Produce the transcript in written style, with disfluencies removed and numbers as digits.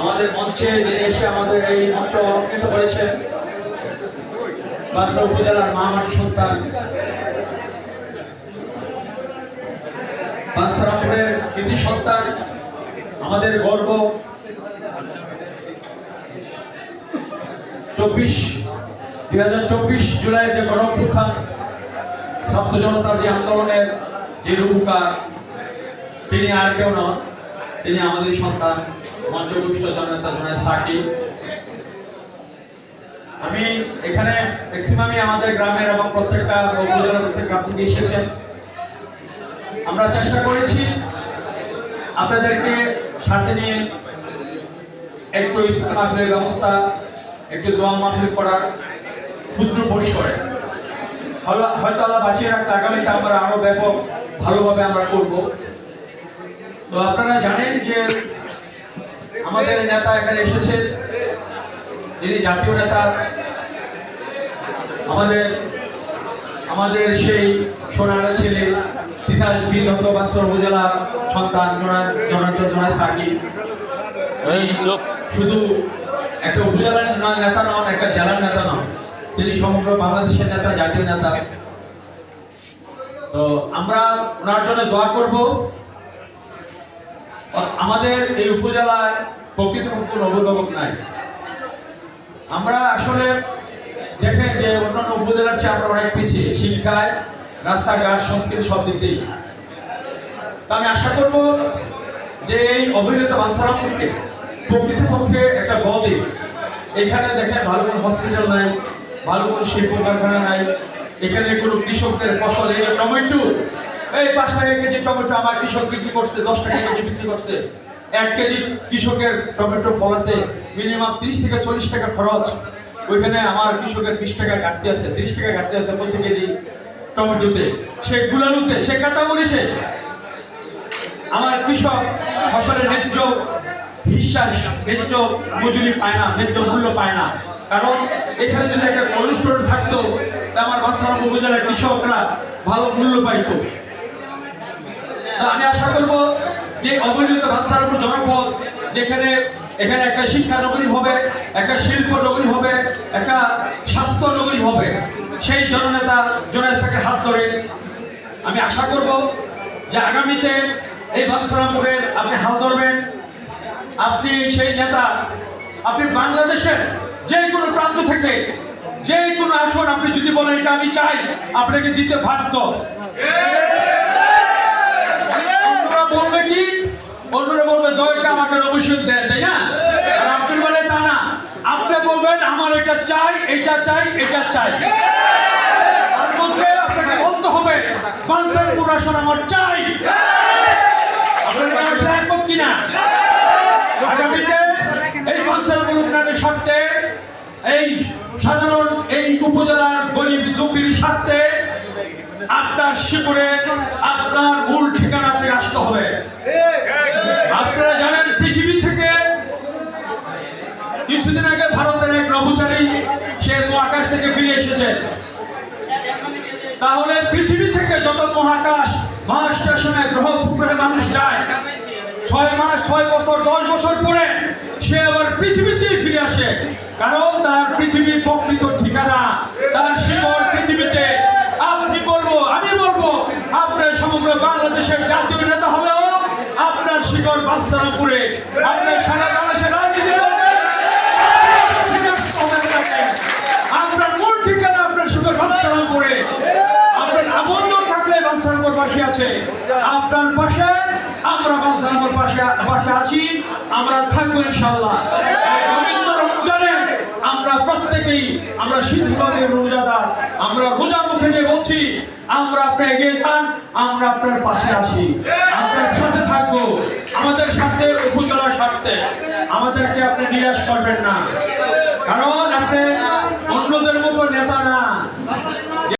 আমাদের মঞ্চে যিনি এসে আমাদের এই মঞ্চ অলঙ্কৃত করেছেন বাঁশড়া উপজেলার মহামাটি সন্তান বাঞ্ছারামপুরের কৃতি সন্তান আমাদের গর্ব 2024 জুলাই যে গণঅভ্যুত্থান ছাত্র জনতার যে আন্দোলনের যে রূপকার তিনি আর কেউ নন, তিনি আমাদের সন্তান মঞ্চপুষ্ট জননেতা জনাব সাকিব। আমি এখানে ম্যাক্সিমামই আমাদের গ্রামের এবং প্রত্যেকটা উপজেলার প্রত্যেক গ্রাম থেকে এসেছেন। আমরা চেষ্টা করেছি আপনাদেরকে সাথে নিয়ে একটু ইফতার মাহফিলের ব্যবস্থা, একটু দোয়া মাহফিল করার ক্ষুদ্র পরিসরে হয়তো আল্লাহ বাঁচিয়ে রাখতে আগামীতে আমরা আরো ব্যাপক ভালোভাবে আমরা করব। তো আপনারা জানেন যে আমাদের নেতা এখানে এসেছেন, যিনি জাতীয় নেতা, আমাদের সেই সোনার ছেলে তিতাস বিদগ্ধ বাঞ্ছড়া উপজেলার সন্তান জনাব সাকিব। শুধু একটা উপজেলার নেতা নন, একটা জেলার নেতা নন, তিনি সমগ্র বাংলাদেশের নেতা, জাতীয় নেতা। তো আমরা ওনার জন্য দোয়া করব। আমাদের এই উপজেলায় প্রকৃতপক্ষে অভিভাবক নাই। আমরা আসলে দেখেন যে অন্যান্য উপজেলার চেয়ে আমরা অনেক পিছিয়ে, শিক্ষায়, রাস্তাঘাট, সংস্কৃতি সব দিক দিয়েই। আমি আশা করব যে এই অভিনেতা বাঞ্ছারামপুরকে প্রকৃতপক্ষে একটা বদ্বীপ। এখানে দেখেন ভালো কোনো হসপিটাল নাই, ভালো কোনো শিল্প কারখানা নাই, এখানে কোনো কৃষকদের ফসল, এই যে টমেটো, এই 5 টাকা কেজি টমেটো আমার কৃষক বিক্রি করছে, 10 টাকা কেজি বিক্রি করছে। 1 কেজি কৃষকের টমেটো ফলাতে মিনিমাম 30 থেকে 40 টাকা খরচ। ওইখানে আমার কৃষকের 20 টাকা ঘাটতি আছে, 30 টাকা ঘাটতি আছে প্রতি কেজি টমেটোতে, সে গুলালুতে, সে কাঁচামরিচে। আমার কৃষক ফসলের ন্যায্য হিস্সা, ন্যায্য মজুরি পায় না, ন্যায্য মূল্য পায় না। কারণ এখানে যদি একটা কোল্ড স্টোর থাকতো, তা আমার বাঞ্ছারামপুর উপজেলার কৃষকরা ভালো মূল্য পাইতো। আমি আশা করব যে অবহেলিত বাঞ্ছারামপুর জনপদ, যেখানে এখানে একটা শিক্ষা নগরী হবে, একটা শিল্প নগরী হবে, একটা স্বাস্থ্য নগরী হবে, সেই জননেতা জনাব সাকিবের হাত ধরে আমি আশা করব যে আগামীতে এই বাঞ্ছারামপুরের আপনি হাল ধরবেন। আপনি সেই নেতা, আপনি বাংলাদেশের যে কোনো প্রান্ত থেকে যে কোনো আসন আপনি যদি বলেন এটা আমি চাই, আপনাকে দিতে বাধ্য। অন্যরা বলবে কি? অন্যরা বলবে দয়টা আমাকে অবশ্যই দেন, তাই না? আর আপনি বলে তা না, আপনি বলবেন আমার এটা চাই, এটা চাই, এটা চাই। আর বলতে আপনাকে বলতে হবে বাঞ্ছারামপুর আসন আমার চাই। আপনার আসলে একমত কিনা? আগামীতে এই বাঞ্ছারামপুর উন্নয়নের স্বার্থে, এই সাধারণ এই উপজেলার গরিব দুঃখীর স্বার্থে আপনার শিবপুরে আপনার মূল ঠিকানা আপনি আসতে হবে। আপনারা জানেন পৃথিবী থেকে কিছুদিন আগে ভারতের এক নভোচারী সে মহাকাশ থেকে ফিরে এসেছে। তাহলে পৃথিবী থেকে যত মহাস্টেশনে গ্রহ উপগ্রহে মানুষ যায়, 6 মাস, 6 বছর, 10 বছর পরে সে আবার পৃথিবীতেই ফিরে আসে। কারণ তার পৃথিবীর প্রকৃত ঠিকানা, তার শিকড় পৃথিবীতে। আপনি বলবো, আমি বলবো, আপনার সমগ্র বাংলাদেশের জাতীয় নেতা হলেও আপনার শিকড় বাঞ্ছারামপুরে। আপনার সারা বাংলাদেশের রাজনীতি, আপনার মূল ঠিকানা আপনার শিকড় বাঞ্ছারামপুরে। আপনার আবন্ধন থাকলে বাঞ্ছারামপুর পাশে আছে, আপনার পাশে আমরা বাঞ্ছারামপুর পাশে আছি, আমরা থাকবো ইনশাআল্লাহ। পবিত্র রমজানে আমরা প্রত্যেকেই আমরা শীতকালে রোজাদার, আমরা রোজা মুখে নিয়ে বলছি আমরা আপনি এগিয়ে যান, আমরা আপনার পাশে আসি, আপনার সাথে থাকবো, আমাদের সাথে উপজেলার স্বার্থে। আমাদেরকে আপনি নিরাশ করবেন না, কারণ আপনি অন্যদের মতো নেতা না।